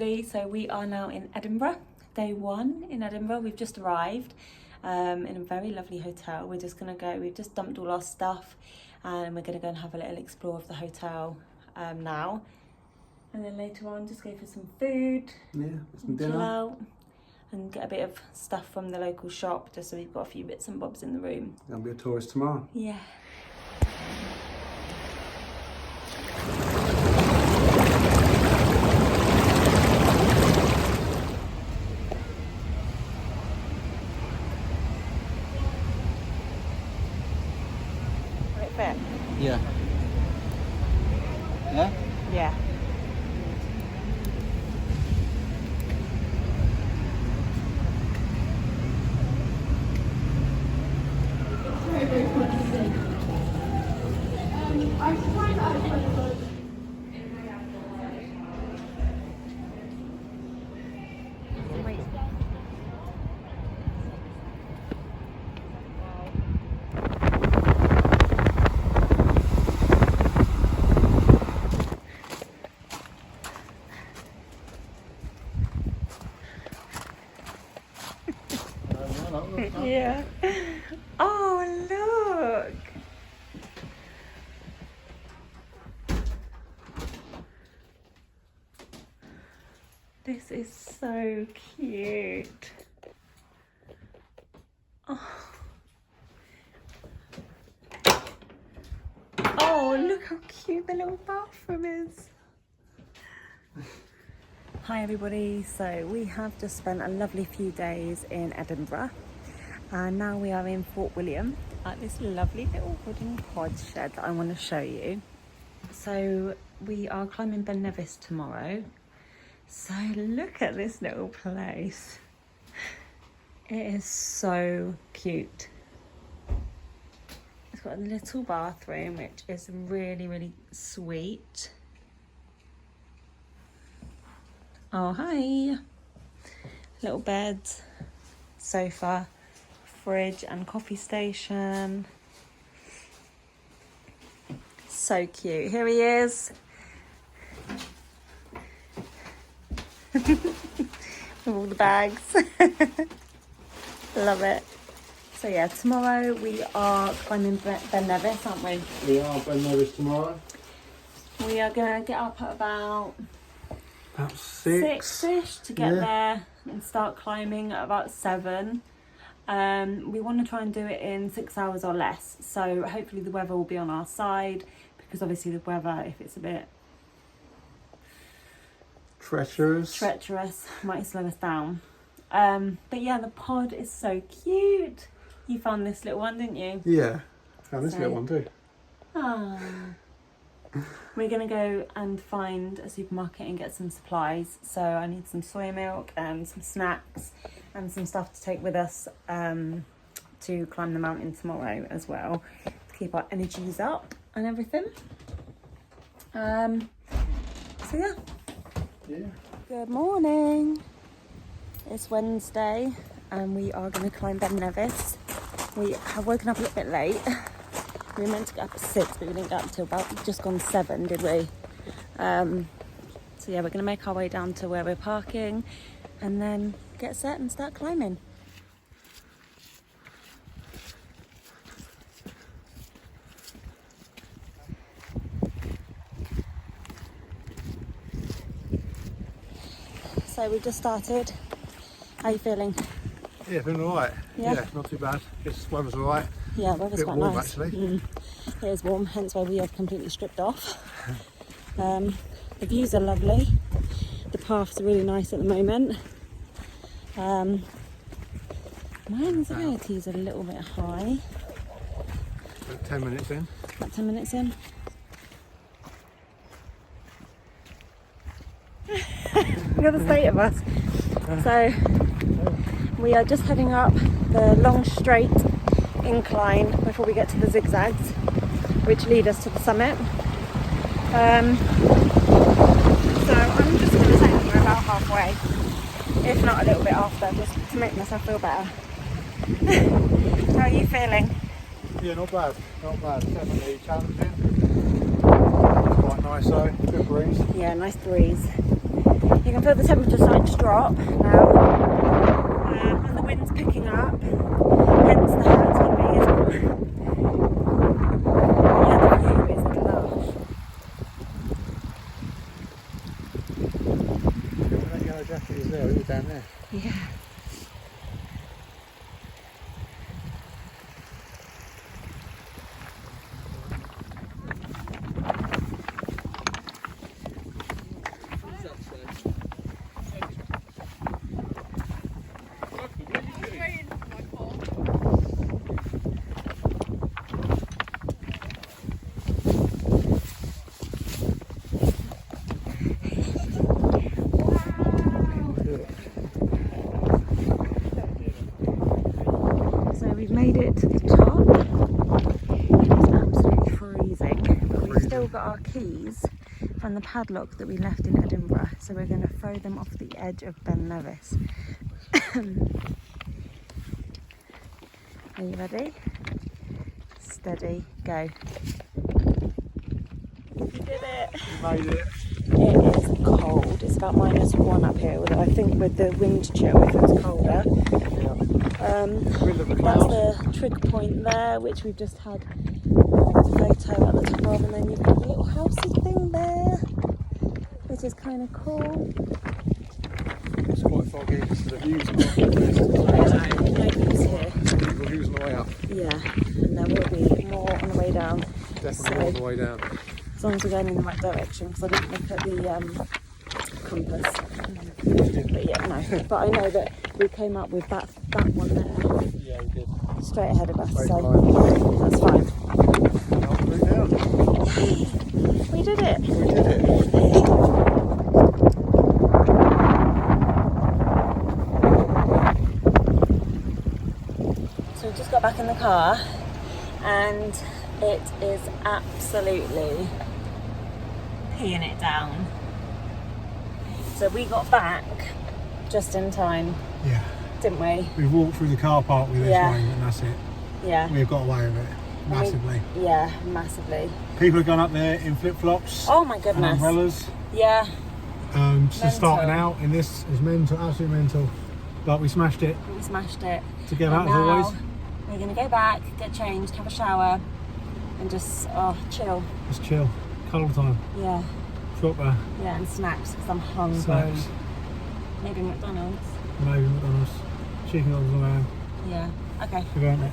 everybody, so we are now in Edinburgh, day 1 in Edinburgh. We've just arrived in a very lovely hotel. We're just gonna go, we've just dumped all our stuff and we're gonna go and have a little explore of the hotel now. And then later on just go for some food, some dinner. Chill out and get a bit of stuff from the local shop just so we've got a few bits and bobs in the room. Gonna be a tourist tomorrow. Yeah. Yeah. Yeah? Yeah. Yeah. Oh, look. This is so cute. Oh, look how cute the little bathroom is. Hi everybody, so we have just spent a lovely few days in Edinburgh and now we are in Fort William at this lovely little wooden pod shed that I want to show you. So we are climbing Ben Nevis tomorrow. So look at this little place. It is so cute. It's got a little bathroom which is really, really sweet. Oh, hi. Little bed, sofa, fridge and coffee station. So cute. Here he is. With all the bags. Love it. So yeah, tomorrow we are climbing Ben Nevis, aren't we? We are Ben Nevis tomorrow. We are going to get up at about 6-ish to get there and start climbing at about 7. We want to try and do it in 6 hours or less, so hopefully the weather will be on our side, because obviously the weather, if it's a bit treacherous, might slow us down. But yeah, the pod is so cute. You found this little one, didn't you? Yeah, found this little one too. Oh. We're going to go and find a supermarket and get some supplies. So I need some soy milk and some snacks and some stuff to take with us to climb the mountain tomorrow as well, to keep our energies up and everything. So yeah. Good morning. It's Wednesday and we are going to climb Ben Nevis. We have woken up a little bit late. We were meant to get up at 6, but we didn't get up until about just gone 7, did we? So yeah, we're going to make our way down to where we're parking and then get set and start climbing. So we've just started. How are you feeling? Yeah, feeling alright. Yeah, not too bad. This weather's alright. Yeah, weather's quite warm, nice. Actually. It is warm, hence why we have completely stripped off. The views are lovely. The paths are really nice at the moment. My anxiety is a little bit high. About 10 minutes in. About 10 minutes in. Look at the state of us. So we are just heading up the long straight incline before we get to the zigzags, which lead us to the summit. So I'm just going to say that we're about halfway, if not a little bit after, just to make myself feel better. How are you feeling? Yeah, not bad. Definitely challenging. Quite nice though. Good breeze. Yeah, nice breeze. You can feel the temperature starting to drop now. And the wind's picking up. Hence the hat's going to be as well. Yeah, the view is lush. That yellow jacket is there, it was down there. Yeah. Made it to the top. It is absolutely freezing, but we've still got our keys and the padlock that we left in Edinburgh, so we're going to throw them off the edge of Ben Nevis. Are you ready? Steady, go. You did it! You made it. It is cold. It's about -1 up here, although I think with the wind chill it feels colder. That's the trig point there, which we've just had a photo at the top of, and then you've got the little housey thing there, which is kind of cool. It's quite foggy, so the view's not good. No views here. Beautiful views on the way up. Yeah, and there will be more on the way down. Definitely more on the way down. As long as we're going in the right direction, because I didn't look at the compass. But yeah, no. But I know that we came up with that one there. Yeah, we did. Straight ahead of us, Straight so line. that's fine. Now straight down. We did it. We did it. So we just got back in the car and it is absolutely peeing it down. So we got back just in time, Yeah. didn't we? We walked through the car park with this Yeah. rain and that's it. Yeah. We've got away with it massively. Yeah, massively. People have gone up there in flip-flops Oh my and goodness. umbrellas. Yeah, So Mental. starting out in this is mental, absolutely mental. But we smashed it we smashed it. together And as always. now we're gonna go back, get changed, have a shower, and just chill. Just chill. Cold time. Yeah, Proper yeah, and snacks because I'm hungry. snacks. Maybe McDonald's. Maybe McDonald's. Chicken nuggets around. Yeah. Okay. Good, aren't it?